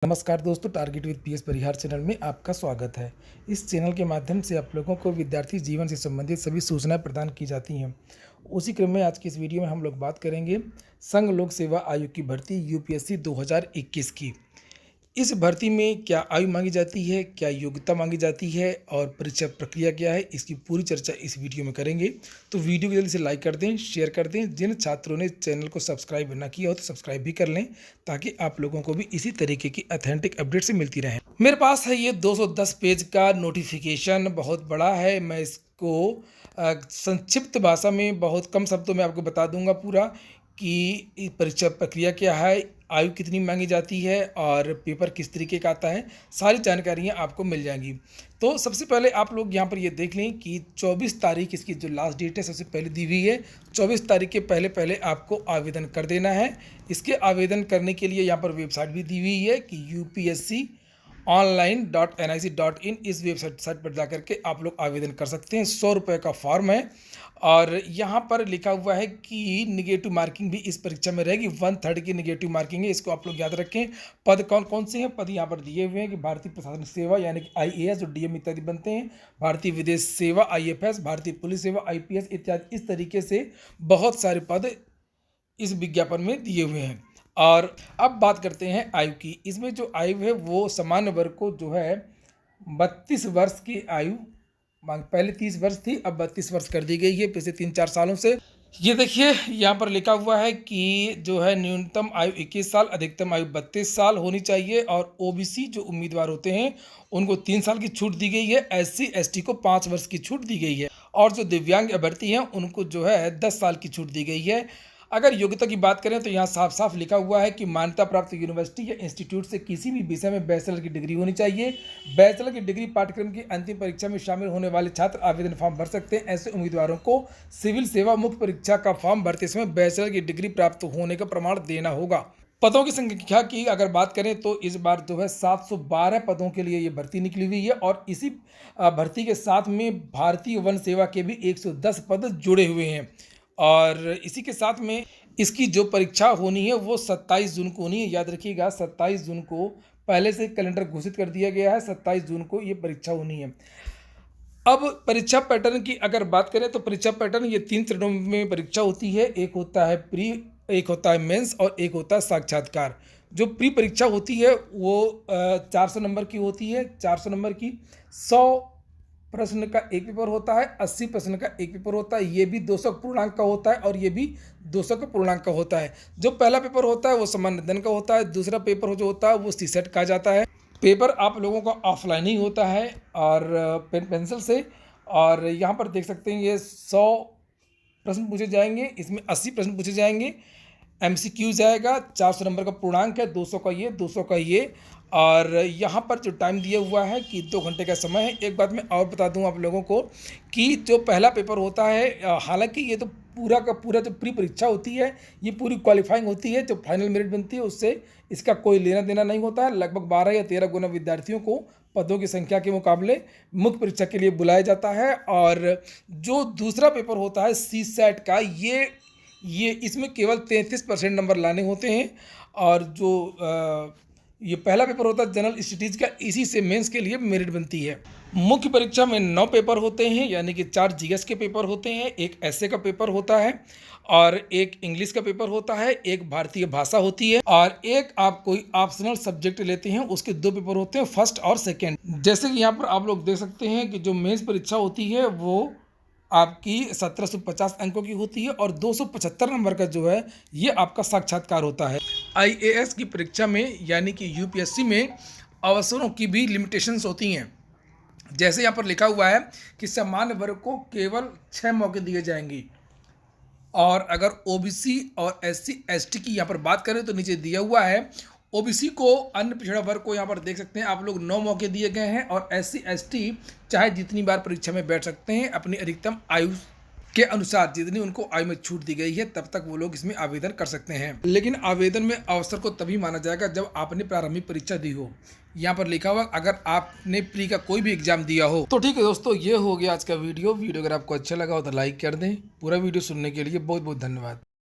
नमस्कार दोस्तों, target with PS Parihar channel में आपका स्वागत है। इस चैनल के माध्यम से आप लोगों को विद्यार्थी जीवन से संबंधित सभी सूचनाएं प्रदान की जाती हैं। उसी क्रम में आज की इस वीडियो में हम लोग बात करेंगे संघ लोक सेवा आयोग की भर्ती यूपीएससी 2021 की। इस भर्ती में क्या आयु मांगी जाती है, क्या योग्यता मांगी जाती है और परीक्षा प्रक्रिया क्या है, इसकी पूरी चर्चा इस वीडियो में करेंगे। तो वीडियो को जल्दी से लाइक कर दें, शेयर कर दें। जिन छात्रों ने चैनल को सब्सक्राइब ना किया हो तो सब्सक्राइब भी कर लें, ताकि आप लोगों को भी इसी तरीके की ऑथेंटिक अपडेट से मिलती रहे। मेरे पास है ये 210 पेज का नोटिफिकेशन, बहुत बड़ा है। मैं इसको संक्षिप्त भाषा में बहुत कम शब्दों में आपको बता दूंगा पूरा कि परीक्षा प्रक्रिया क्या है, आयु कितनी मांगी जाती है और पेपर किस तरीके का आता है। सारी जानकारियाँ आपको मिल जाएंगी। तो सबसे पहले आप लोग यहाँ पर ये देख लें कि 24 तारीख इसकी जो लास्ट डेट है सबसे पहले दी हुई है। 24 तारीख के पहले आपको आवेदन कर देना है। इसके आवेदन करने के लिए यहाँ पर वेबसाइट भी दी हुई है कि upsconline.nic.in, इस वेबसाइट पर जाकर के आप लोग आवेदन कर सकते हैं। 100 रुपये का फॉर्म है और यहाँ पर लिखा हुआ है कि निगेटिव मार्किंग भी इस परीक्षा में रहेगी। 1/3 की निगेटिव मार्किंग है, इसको आप लोग याद रखें। पद कौन कौन से हैं? पद यहाँ पर दिए हुए हैं कि भारतीय प्रशासनिक सेवा यानी कि IAS और DM इत्यादि बनते हैं, भारतीय विदेश सेवा IFS, भारतीय पुलिस सेवा IPS इत्यादि। इस तरीके से बहुत सारे पद इस विज्ञापन में दिए हुए हैं। और अब बात करते हैं आयु की। इसमें जो आयु है वो सामान्य वर्ग को जो है 32 वर्ष की आयु मांग, पहले 30 वर्ष थी, अब 32 वर्ष कर दी गई है पिछले 3-4 सालों से। ये देखिए यहाँ पर लिखा हुआ है कि जो है न्यूनतम आयु 21 साल, अधिकतम आयु 32 साल होनी चाहिए। और OBC जो उम्मीदवार होते हैं उनको 3 साल की छूट दी गई है। SC ST को 5 वर्ष की छूट दी गई है और जो दिव्यांग अभ्यर्थी हैं उनको जो है 10 साल की छूट दी गई है। अगर योग्यता की बात करें तो यहाँ साफ साफ लिखा हुआ है कि मान्यता प्राप्त यूनिवर्सिटी या इंस्टीट्यूट से किसी भी विषय में बैचलर की डिग्री होनी चाहिए। बैचलर की डिग्री पाठ्यक्रम की अंतिम परीक्षा में शामिल होने वाले छात्र आवेदन फॉर्म भर सकते हैं। ऐसे उम्मीदवारों को सिविल सेवा मुख्य परीक्षा का फॉर्म भरते समय बैचलर की डिग्री प्राप्त होने का प्रमाण देना होगा। पदों की संख्या की अगर बात करें तो इस बार जो है 712 पदों के लिए ये भर्ती निकली हुई है और इसी भर्ती के साथ में भारतीय वन सेवा के भी 110 पद जुड़े हुए हैं। और इसी के साथ में इसकी जो परीक्षा होनी है वो 27 जून को होनी है। याद रखिएगा, 27 जून को पहले से कैलेंडर घोषित कर दिया गया है। 27 जून को ये परीक्षा होनी है। अब परीक्षा पैटर्न की अगर बात करें तो परीक्षा पैटर्न ये 3 चरणों में परीक्षा होती है। एक होता है प्री, एक होता है मेंस और एक होता है साक्षात्कार। जो प्री परीक्षा होती है वो 400 नंबर की होती है। 400 नंबर की 100 प्रश्न का एक पेपर होता है, 80 प्रश्न का एक पेपर होता है। ये भी 200 पूर्णांक का होता है और ये भी 200 का पूर्णांक का होता है। जो पहला पेपर होता है वो सामान्य अध्ययन का होता है। दूसरा पेपर जो होता है वो CSET कहा जाता है। पेपर आप लोगों का ऑफलाइन ही होता है और पेन पेंसिल से। और यहाँ पर देख सकते हैं ये 100 प्रश्न पूछे जाएंगे, इसमें 80 प्रश्न पूछे जाएंगे। MCQ जाएगा, 400 नंबर का पूर्णांक है, 200 का ये, 200 का ये। और यहाँ पर जो टाइम दिया हुआ है कि 2 घंटे का समय है। एक बात मैं और बता दूँ आप लोगों को कि जो पहला पेपर होता है, हालांकि ये तो पूरा का पूरा जो प्री परीक्षा होती है ये पूरी क्वालिफाइंग होती है। जो फाइनल मेरिट बनती है उससे इसका कोई लेना देना नहीं होता है। लगभग 12 या 13 गुना विद्यार्थियों को पदों की संख्या के मुकाबले मुख्य परीक्षा के लिए बुलाया जाता है। और जो दूसरा पेपर होता है CSET का, ये इसमें केवल 33% नंबर लाने होते हैं। और जो ये पहला पेपर होता है जनरल स्टडीज़ का, इसी से मेंस के लिए मेरिट बनती है। मुख्य परीक्षा में 9 पेपर होते हैं, यानी कि 4 GS के पेपर होते हैं, एक ऐसे का पेपर होता है और एक इंग्लिश का पेपर होता है, एक भारतीय भाषा होती है और एक आप कोई ऑप्शनल सब्जेक्ट लेते हैं उसके 2 पेपर होते हैं, फर्स्ट और सेकेंड। जैसे कि यहाँ पर आप लोग देख सकते हैं कि जो मेंस परीक्षा होती है वो आपकी 1750 अंकों की होती है और 275 नंबर का जो है ये आपका साक्षात्कार होता है। IAS की परीक्षा में यानी कि UPSC में अवसरों की भी लिमिटेशंस होती हैं। जैसे यहाँ पर लिखा हुआ है कि सामान्य वर्ग को केवल 6 मौके दिए जाएंगे। और अगर OBC और SC ST की यहाँ पर बात करें तो नीचे दिया हुआ है OBC को, अन्य पिछड़ा वर्ग को यहाँ पर देख सकते हैं आप लोग 9 मौके दिए गए हैं। और SC ST चाहे जितनी बार परीक्षा में बैठ सकते हैं, अपनी अधिकतम आयु के अनुसार जितनी उनको आयु में छूट दी गई है तब तक वो लोग इसमें आवेदन कर सकते हैं। लेकिन आवेदन में अवसर को तभी माना जाएगा जब आपने प्रारंभिक परीक्षा दी हो। यहाँ पर लिखा हुआ अगर आपने प्री का कोई भी एग्जाम दिया हो। तो ठीक है दोस्तों, ये हो गया आज का वीडियो। अगर आपको अच्छा लगा हो तो लाइक कर दें। पूरा वीडियो सुनने के लिए बहुत बहुत धन्यवाद।